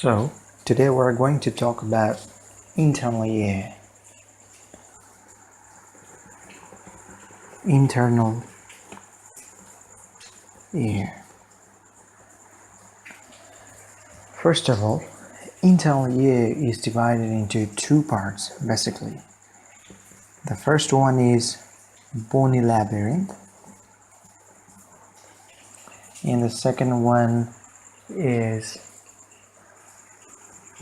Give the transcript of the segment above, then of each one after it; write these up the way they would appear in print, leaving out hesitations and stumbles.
So today we're going to talk about internal ear. Internal ear. First of all, internal ear is divided into two parts basically. The first one is bony labyrinth, and the second one is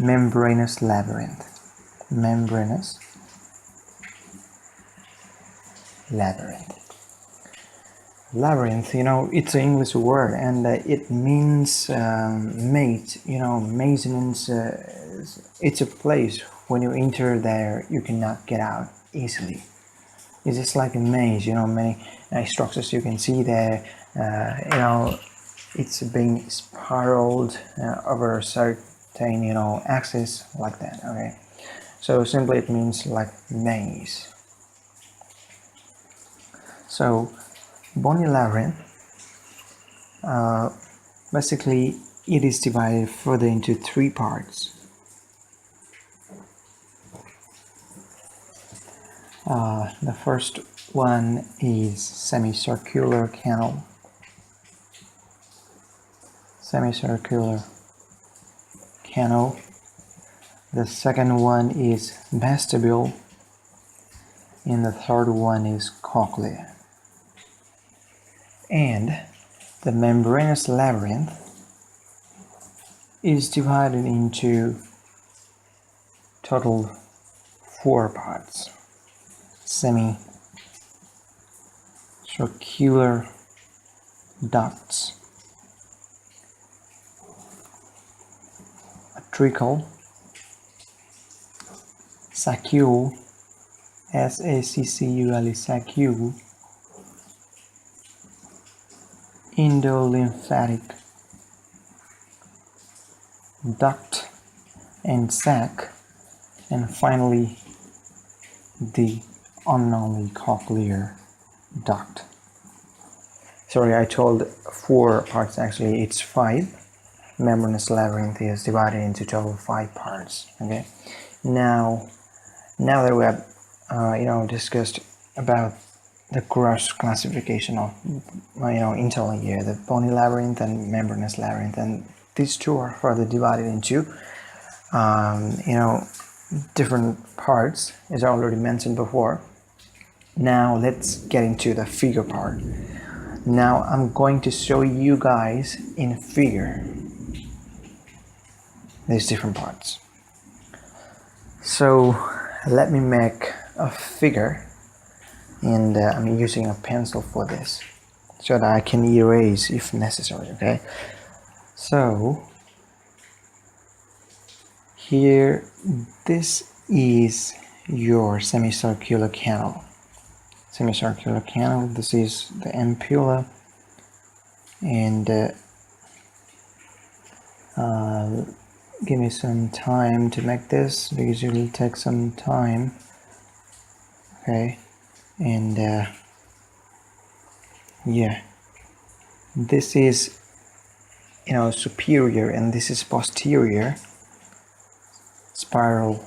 membranous labyrinth. Membranous labyrinth. Labyrinth, it's an English word, and it means maze. Maze means it's a place when you enter there you cannot get out easily. It's just like a maze. Many structures you can see there. It's being spiraled over a certain axis like that. Okay, so simply it means like maze. So bony labyrinth, basically it is divided further into three parts. The first one is semicircular canal. Semicircular canal. The second one is vestibule, and the third one is cochlea. And the membranous labyrinth is divided into total 4 parts. Semicircular ducts, atricle, saccule, saccule, saccule, endolymphatic duct and sac, and finally the unknownly cochlear duct. Sorry, I told 4 parts, actually it's 5. Membranous labyrinth is divided into total 5 parts. Okay, now that we have discussed about the gross classification of internal ear, the bony labyrinth and membranous labyrinth, and these two are further divided into different parts, as I already mentioned before. Now let's get into the figure part. Now I'm going to show you guys in figure these different parts. So let me make a figure, and I'm using a pencil for this so that I can erase if necessary. Okay, so here, this is your semicircular canal. Semicircular canal, this is the ampulla, and give me some time to make this because it will take some time. Okay, and yeah, this is superior and this is posterior spiral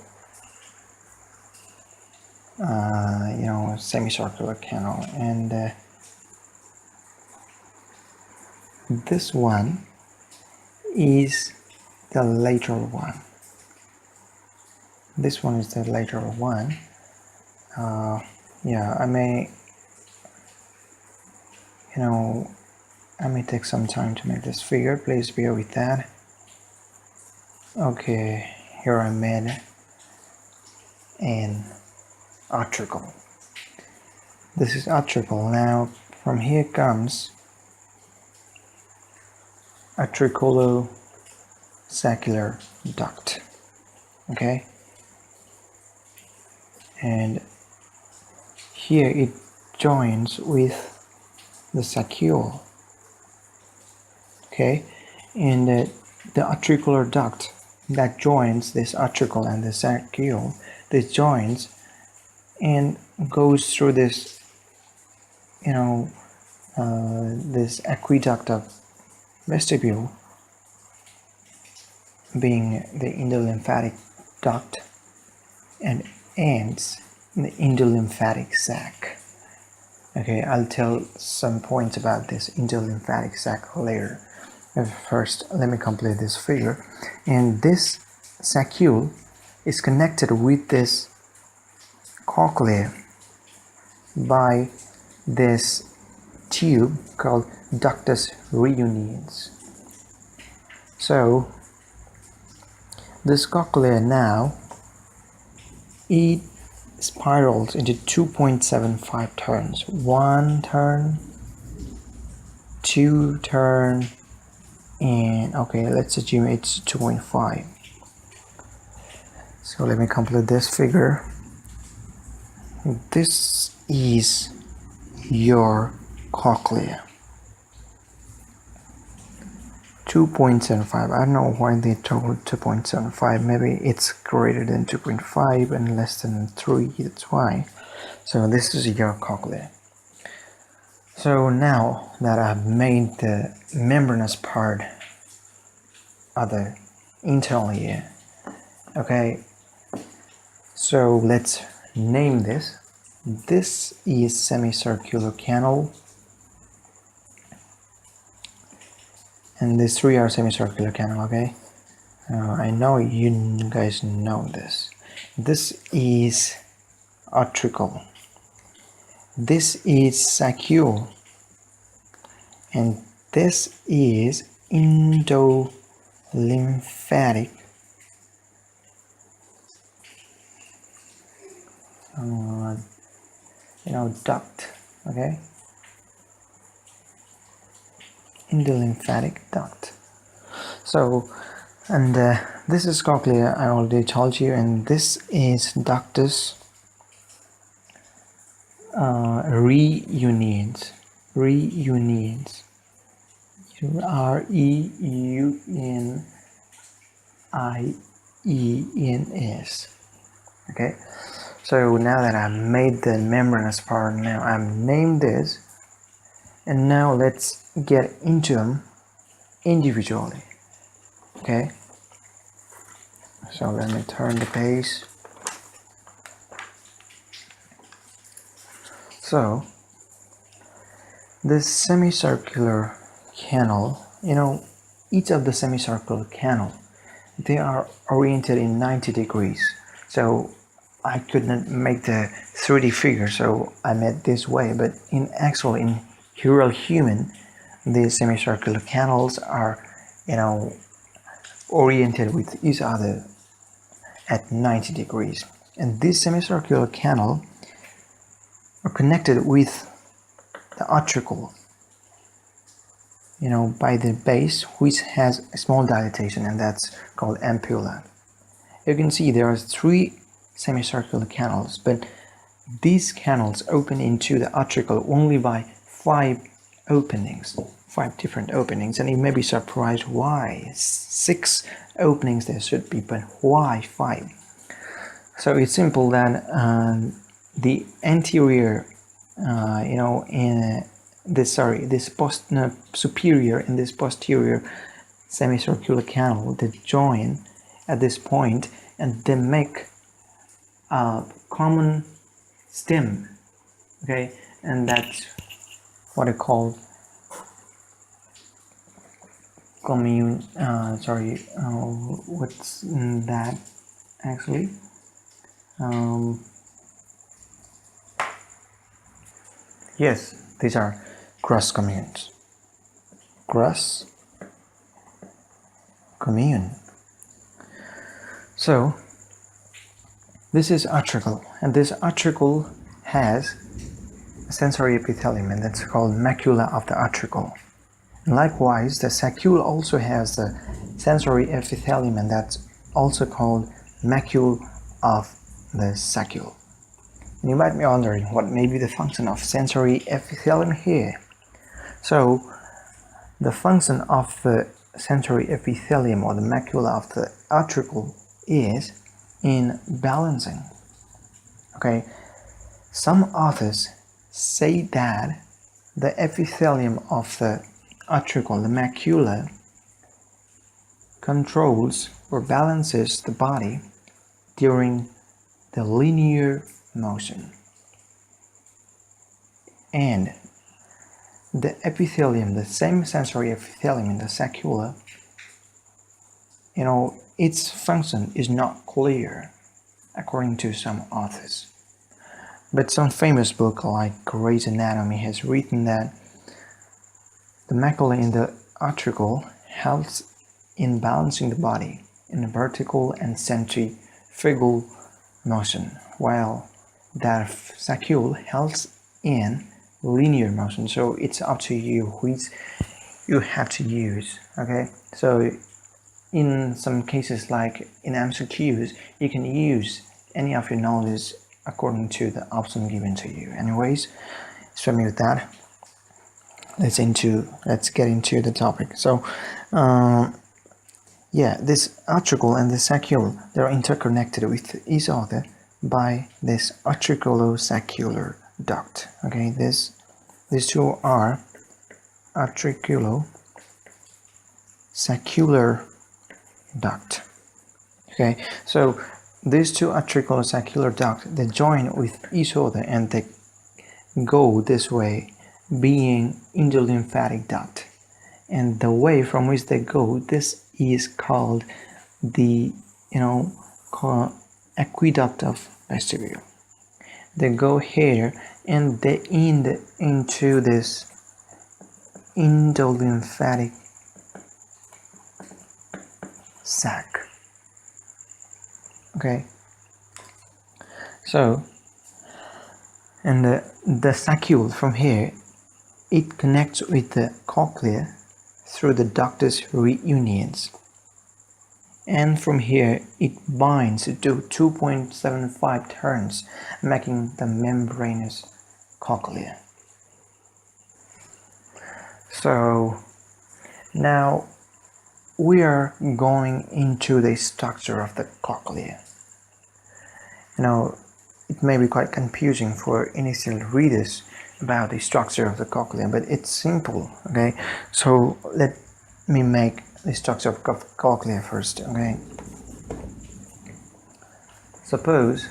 semicircular canal, and this one is the lateral one. This one is the lateral one. Yeah, I may take some time to make this figure. Please bear with that. Okay, here I made an atricle. This is atricle. Now from here comes atriculo-saccular duct. Okay, and here it joins with the saccule. Okay, and the atricular duct that joins this atricle and the saccule, this joins and goes through this this aqueduct of vestibule being the endolymphatic duct and ends in the endolymphatic sac. Okay, I'll tell some points about this endolymphatic sac later. First, let me complete this figure. And this saccule is connected with this cochlea by this tube called ductus reunions. So this cochlea now, it spirals into 2.75 turns. 1 turn, 2 turn, and okay, let's assume it's 2.5. So let me complete this figure. This is your cochlea. 2.75. I don't know why they told 2.75. Maybe it's greater than 2.5 and less than 3. That's why. So this is your cochlea. So now that I've made the membranous part of the internal ear, okay, so let's name this. This is semicircular canal, and these 3 are semicircular canal. Okay, I know you guys know this. This is atricle. This is saccule, and this is endolymphatic duct. Okay, endolymphatic duct. So, and this is cochlea, I already told you, and this is ductus reunions. Reunions. REUNIENS. Okay. So now that I've made the membranous part, now I've named this, and now let's get into them individually. Okay. So let me turn the page. So this semicircular canal, each of the semicircular canal, they are oriented in 90 degrees. So I could not make the 3D figure, so I made this way. But in real human, the semicircular canals are, oriented with each other at 90 degrees. And this semicircular canal are connected with the atricle, by the base, which has a small dilatation, and that's called ampulla. You can see there are 3 semicircular canals, but these canals open into the atricle only by 5 openings, 5 different openings, and you may be surprised why 6 openings there should be, but why 5? So it's simple that the anterior, superior and this posterior semicircular canal, they join at this point, and they make a common stem. Okay, and that's what I call commune. What's that actually? Yes, these are cross communes. Cross commune. So this is atricle, and this atricle has a sensory epithelium, and that's called macula of the atricle. And likewise, the saccule also has the sensory epithelium, and that's also called macule of the saccule. And you might be wondering what may be the function of sensory epithelium here. So the function of the sensory epithelium, or the macula of the atricle, is in balancing. Okay, some authors say that the epithelium of the atricle, the macula, controls or balances the body during the linear motion. And the epithelium, the semisensory epithelium in the saccula, its function is not clear according to some authors. But some famous book like Grey's Anatomy has written that the macula in the article helps in balancing the body in a vertical and centrifugal motion, while that saccule helps in linear motion. So it's up to you which you have to use. Okay, so in some cases, like in MCQs, you can use any of your knowledge according to the option given to you. Anyways, so with that, let's get into the topic. So this article and the saccule, they're interconnected with each other by this articulosaccular duct. Okay, these two are articulosaccular duct. Okay, so these two articulosaccular ducts, they join with each other and they go this way, being endolymphatic duct. And the way from which they go, this is called the aqueduct of vestibule. They go here and they end into this endolymphatic sac. Okay, so and the saccule from here, it connects with the cochlea through the ductus reunions, and from here it binds to 2.75 turns, making the membranous cochlea. So now we are going into the structure of the cochlea. It may be quite confusing for initial readers about the structure of the cochlea, but it's simple. Okay, so let me make the structure of cochlea first. Okay, suppose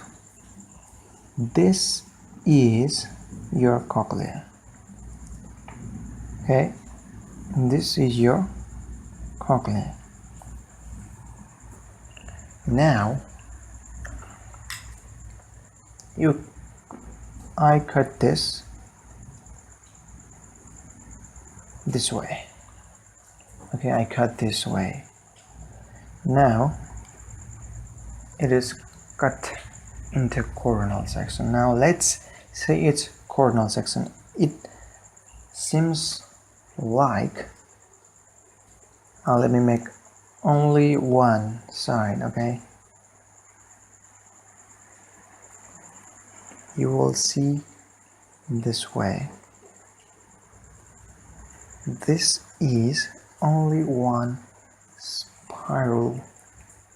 this is your cochlea. Okay, and this is your cochlea. Now I cut this way. Okay, I cut this way. Now it is cut into coronal section. Now let's say it's coronal section. It seems like let me make only one side. Okay, you will see this way. This is only one spiral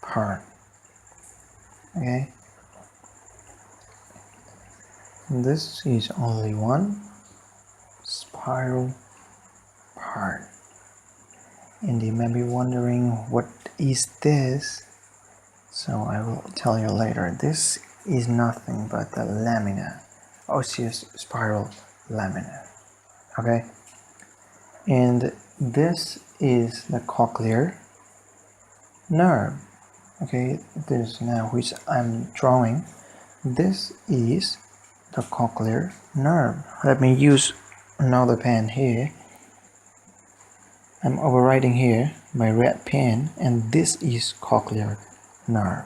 part. Okay, this is only one spiral part. And you may be wondering, what is this? So I will tell you later. This is nothing but the lamina, osseous spiral lamina. Okay, and this is the cochlear nerve. Okay, this now which I'm drawing, this is the cochlear nerve. Let me use another pen here. I'm overwriting here my red pen, and this is cochlear nerve.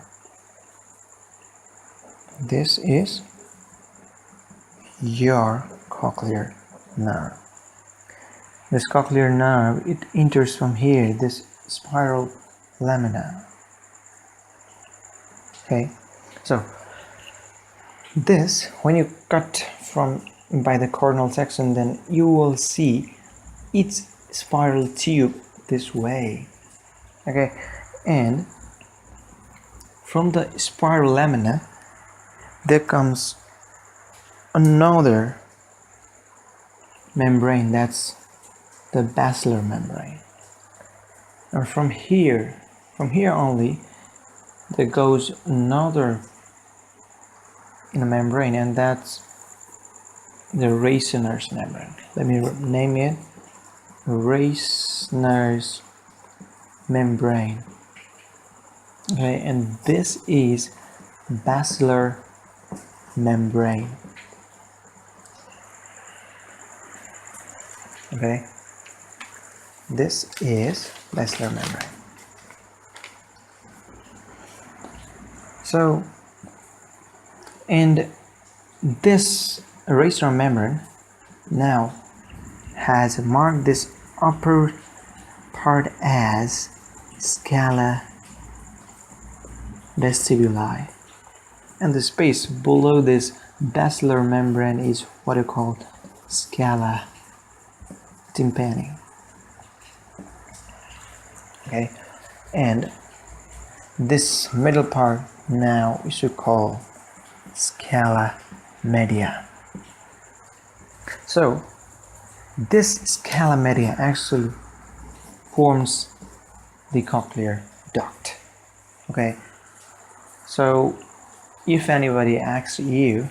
This is your cochlear nerve. This cochlear nerve, it enters from here, this spiral lamina. Okay, so this, when you cut from by the coronal section, then you will see its spiral tube this way. Okay, and from the spiral lamina there comes another membrane, that's the basilar membrane. And from here, From here only, there goes another membrane, and that's the Reissner's membrane. Let me name it Reissner's membrane. Okay, and this is basilar membrane. Okay, this is basilar membrane. So, and this Reissner membrane now has marked this upper part as scala vestibuli, and the space below this basilar membrane is what I call scala tympani. Okay, and this middle part now we should call scala media. So this scala media actually forms the cochlear duct. Okay, so if anybody asks you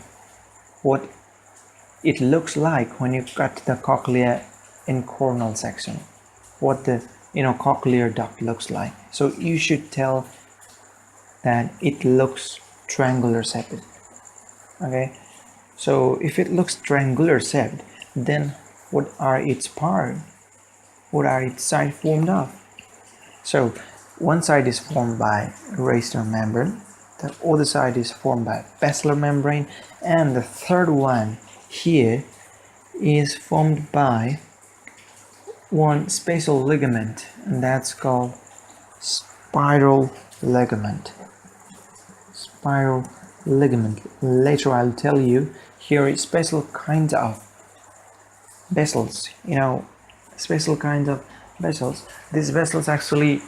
what it looks like when you cut the cochlea in cornal section, what the cochlear duct looks like, so you should tell that it looks triangular shaped. Okay, so if it looks triangular shaped, then what are its parts? What are its sides formed of? So one side is formed by Reissner membrane, the other side is formed by basilar membrane, and the third one here is formed by one spatial ligament, and that's called spiral ligament. Spiral ligament. Later I'll tell you, here is special kinds of vessels, special kinds of vessels. These vessels actually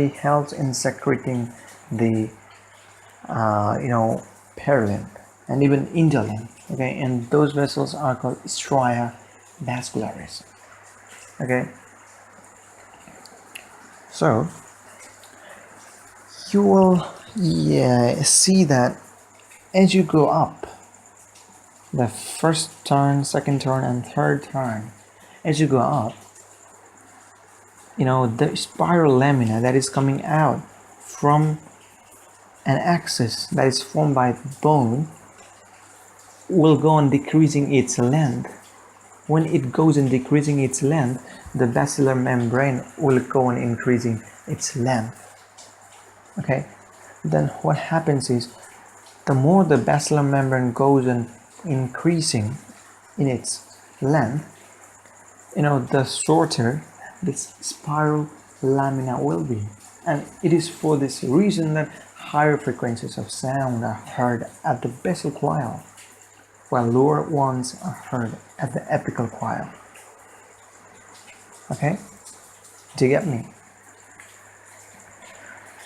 helps in secreting the perilymph and even interlymph. Okay, and those vessels are called stria vascularis. Okay, so you will see that as you go up, the first turn, second turn, and third turn, as you go up, the spiral lamina that is coming out from an axis that is formed by bone will go on decreasing its length. When it goes in decreasing its length, the basilar membrane will go on increasing its length. Okay, then what happens is, the more the basilar membrane goes on increasing in its length, the shorter this spiral lamina will be. And it is for this reason that higher frequencies of sound are heard at the basal coil, while lower ones are heard at the apical coil. Okay, do you get me?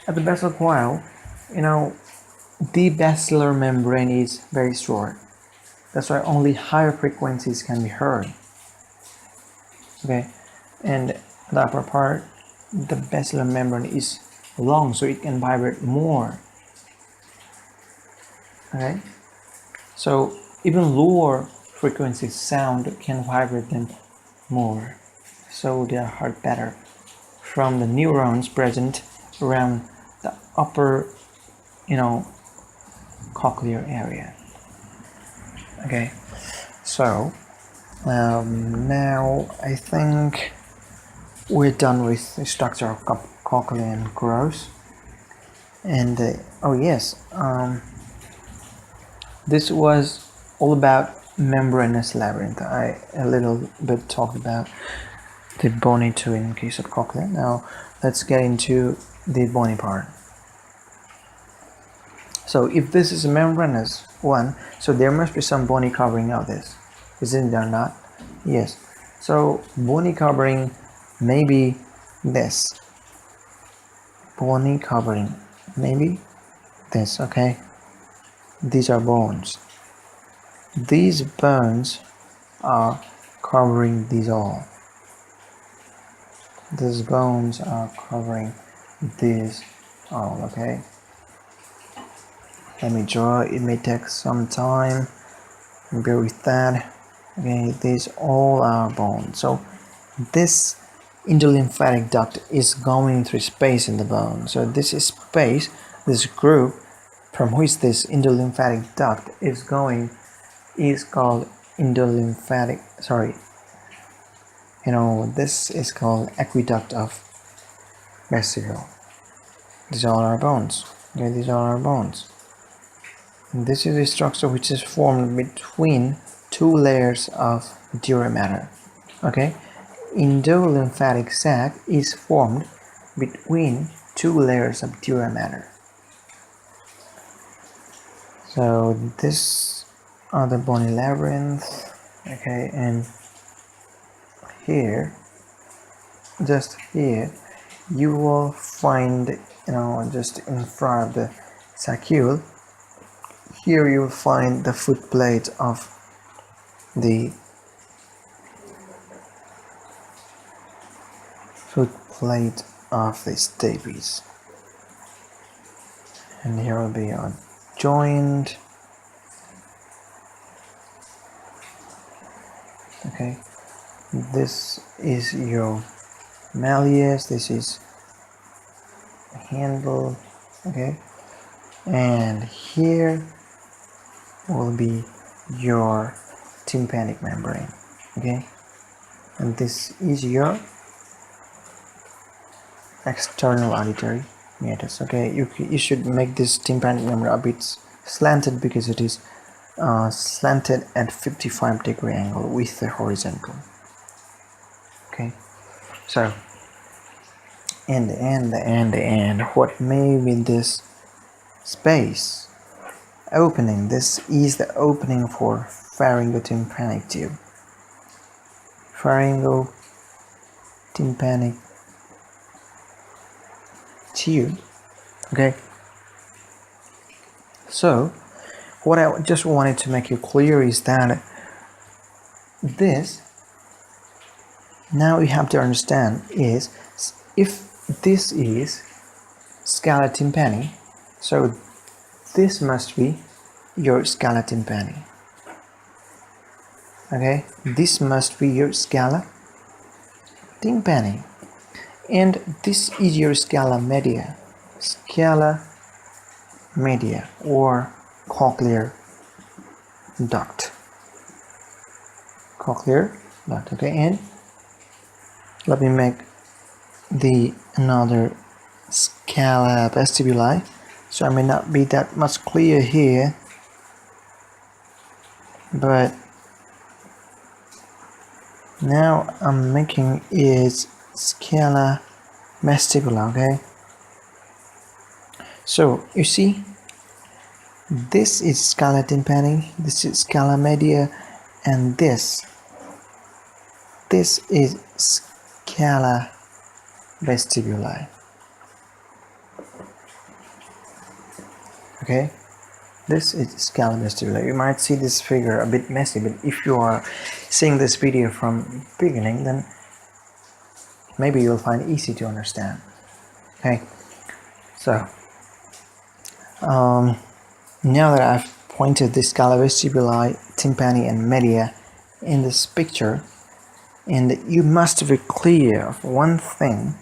At the basal coil, the basilar membrane is very short. That's why only higher frequencies can be heard. Okay, and the upper part, the basilar membrane is long, so it can vibrate more. Okay, so even lower frequency sound can vibrate them more, so they are heard better from the neurons present around the upper cochlear area. Okay, so now I think we're done with the structure of cochlea and growth. And oh yes, this was all about membranous labyrinth. I a little bit talked about the bony too in case of cochlea. Now let's get into the bony part. So if this is a membranous one, so there must be some bony covering of this, isn't there not? Yes. So bony covering maybe this. Bony covering maybe this. Okay. These are bones. These bones are covering these all. these bones are covering this all. Okay, let me draw. It may take some time, bear with that. Okay, these all are bones. So this endolymphatic duct is going through space in the bone. So this is space, this group from which this endolymphatic duct is going is called endolymphatic, this is called aqueduct of vesicle. These are our bones. Okay, these are our bones. And this is a structure which is formed between two layers of dura mater. Okay, endolymphatic sac is formed between two layers of dura mater. So this are the bony labyrinth. Okay, and here, just here, you will find, just in front of the saccule, here you will find the foot plate of the stapes, and here will be a joint. Okay, this is your malleus, this is a handle. Okay, and here will be your tympanic membrane. Okay, and this is your external auditory meatus. Okay, you should make this tympanic membrane a bit slanted because it is slanted at 55-degree angle with the horizontal. Okay, so and what may be this space opening? This is the opening for pharyngotympanic tube. Pharyngotympanic tube. Okay, so what I just wanted to make you clear is that this, now you have to understand, is if this is scala tympani, so this must be your scala tympani. Okay, this must be your scala tympani, and this is your scala media or cochlear duct. Okay, and let me make another scala vestibuli, so I may not be that much clear here, but now I'm making is scala vestibula. Okay, so you see, this is scala tympani, this is scala media, and this is scala vestibuli. Okay, this is scala vestibuli. You might see this figure a bit messy, but if you are seeing this video from beginning, then maybe you'll find it easy to understand. Okay, so now that I've pointed the scala vestibuli, tympani, and media in this picture, and you must be clear of one thing,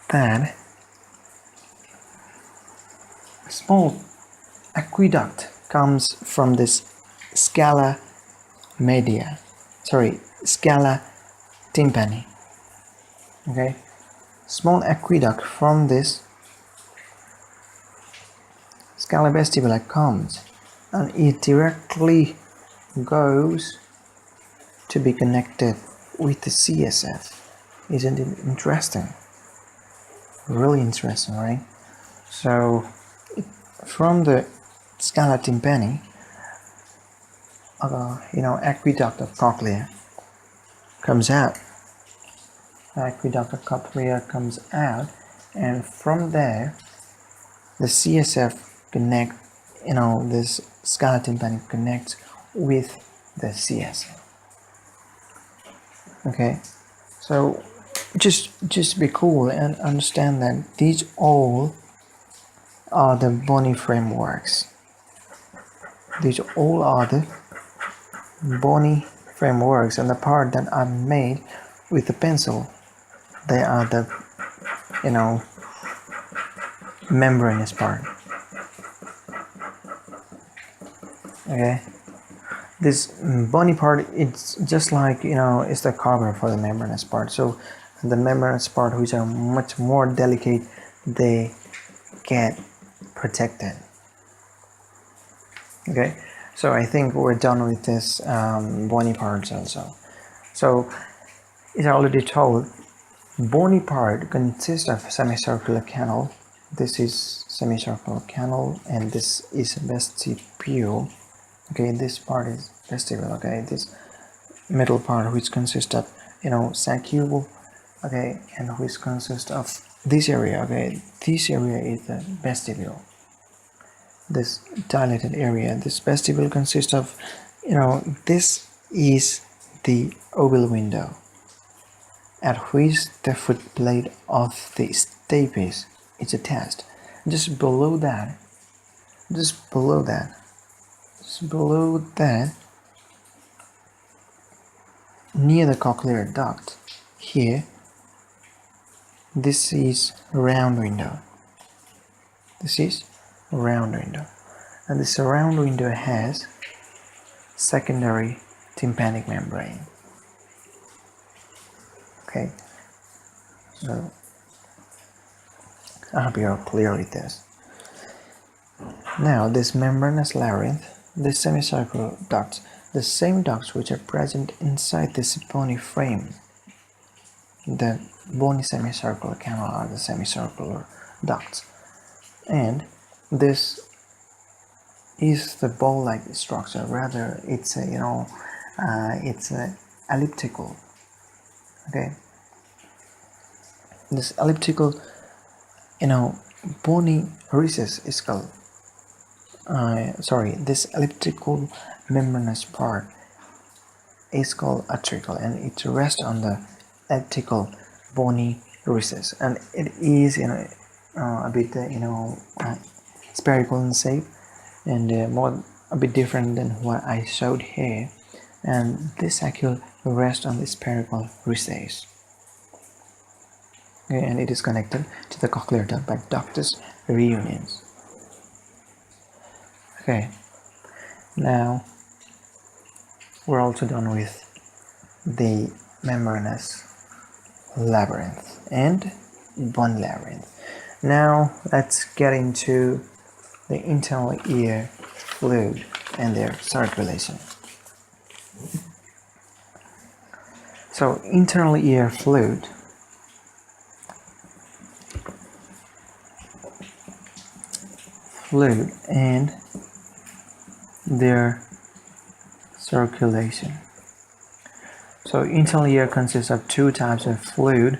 that a small aqueduct comes from this scala tympani. Okay, small aqueduct from this scala vestibuli comes, and it directly goes to be connected with the CSF. Isn't it interesting? Really interesting, right? So from the scala tympani, aqueduct of cochlea comes out. Aqueduct of cochlea comes out, and from there the CSF connect, this scala tympani connects with the CSF. Okay, so just be cool and understand that these all are the bony frameworks. These all are the bony frameworks, and the part that I made with the pencil, they are the, you know, membranous part. Okay, this bony part, it's just like, you know, it's the cover for the membranous part. So the membranous part, which are much more delicate, they get protected. Okay, so I think we're done with this bony parts also. So as I already told, bony part consists of semicircular canal. This is semicircular canal, and this is vestibule. Okay, this part is vestibule. Okay, this middle part, which consists of, you know, saccule. Okay, and which consists of this area. Okay, this area is the vestibule. This dilated area, this vestibule consists of, you know, this is the oval window at which the footplate of the stapes is attached. Just below that, near the cochlear duct, here, this is round window. This is round window, and this round window has secondary tympanic membrane. Okay, so I hope you're clear with this. Now, this membranous labyrinth, this semicircular ducts, the same ducts which are present inside this bony frame, the bony semicircular canal, are the semicircular ducts, and this is the bowl-like structure. Rather, it's a, you know, it's a elliptical. Okay, this elliptical, you know, bony recess is called this elliptical membranous part is called atricle, and it rests on the elliptical bony recess, and it is, you know, a bit, you know, spherical in shape, and a bit different than what I showed here. And this saccule rests on the spherical recess. Okay, and it is connected to the cochlear duct by ductus reunions. Okay, now we're also done with the membranous labyrinth and bony labyrinth. Now let's get into the internal ear fluid and their circulation. So internal ear fluid and their circulation. So internal ear consists of two types of fluid.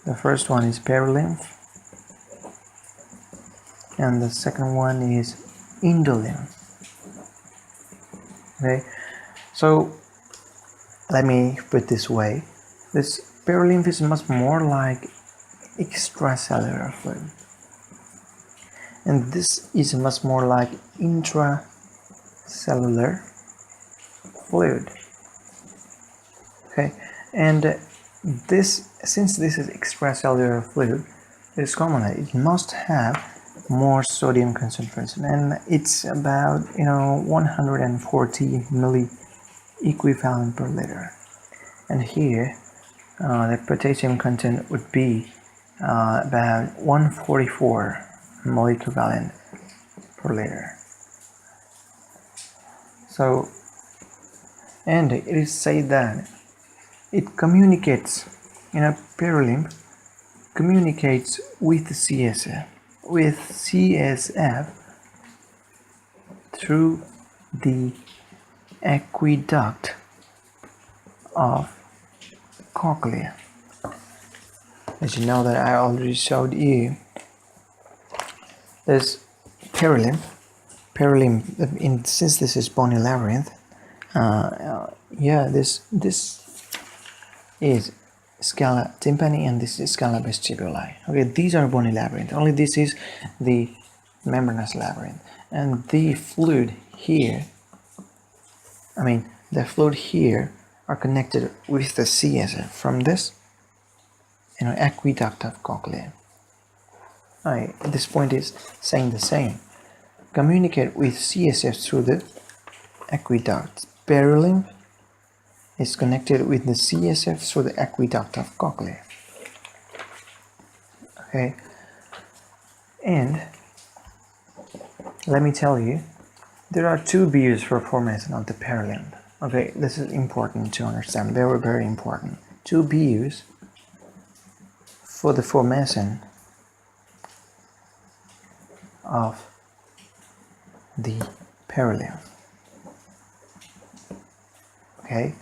The first one is perilymph, and the second one is endolymph. Okay, so let me put it this way. This perilymph is much more like extracellular fluid, and this is much more like intracellular fluid. Okay, and this, since this is extracellular fluid, it is common that it must have more sodium concentration, and it's about, you know, 140 milli equivalent per liter. And here the potassium content would be about 144 milli equivalent per liter. So, and it is said that it communicates, you know, perilymph communicates with CSF through the aqueduct of cochlea. As you know that I already showed you, this perilymph, since this is bony labyrinth, yeah, this is scala tympani and this is scala vestibuli. Okay, these are bony labyrinth. Only this is the membranous labyrinth, and the fluid here, the fluid here are connected with the CSF from this, aqueduct of cochlea. This point is saying the same. Communicate with CSF through the aqueduct. Perilymph is connected with the CSF through the aqueduct of cochlea. Okay, and let me tell you, there are two views for formation of the perilymph. Okay, this is important to understand, very, very important. Two views for the formation of the perilymph. Okay,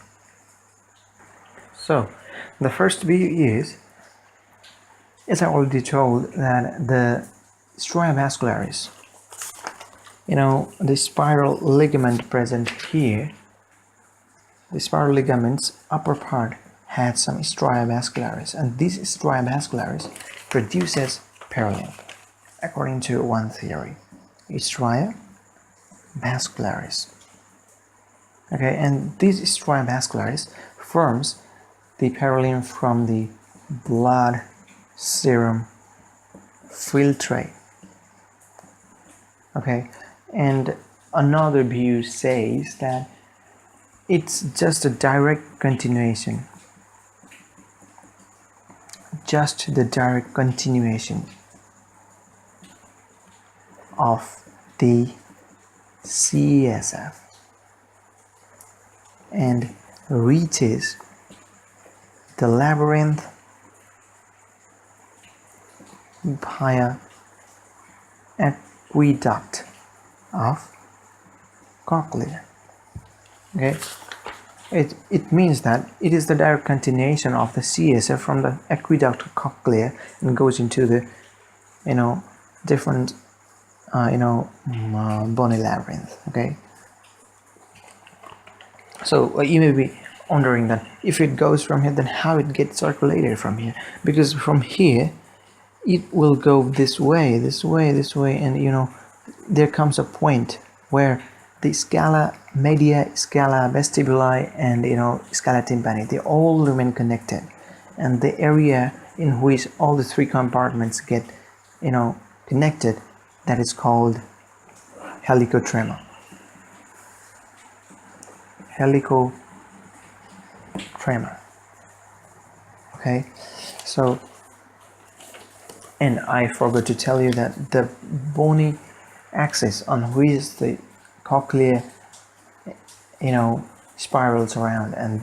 so the first view is, as I already told, that the stria vascularis, the spiral ligament present here, the spiral ligament's upper part had some stria vascularis, and this stria vascularis produces perilymph, according to one theory, stria vascularis. Okay, and this stria vascularis forms the perilymph from the blood serum filtrate. Okay, and another view says that it's just a direct continuation, of the CSF and reaches the labyrinth via aqueduct of cochlea. Okay, it means that it is the direct continuation of the CSF from the aqueduct of cochlea and goes into the different bony labyrinth. Okay, so you may be wondering that if it goes from here, then how it gets circulated from here, because from here it will go this way, and there comes a point where the scala media, scala vestibuli, and scala tympani, they all remain connected, and the area in which all the three compartments get connected, that is called helicotrema. Okay, so, and I forgot to tell you that the bony axis on which the cochlea spirals around, and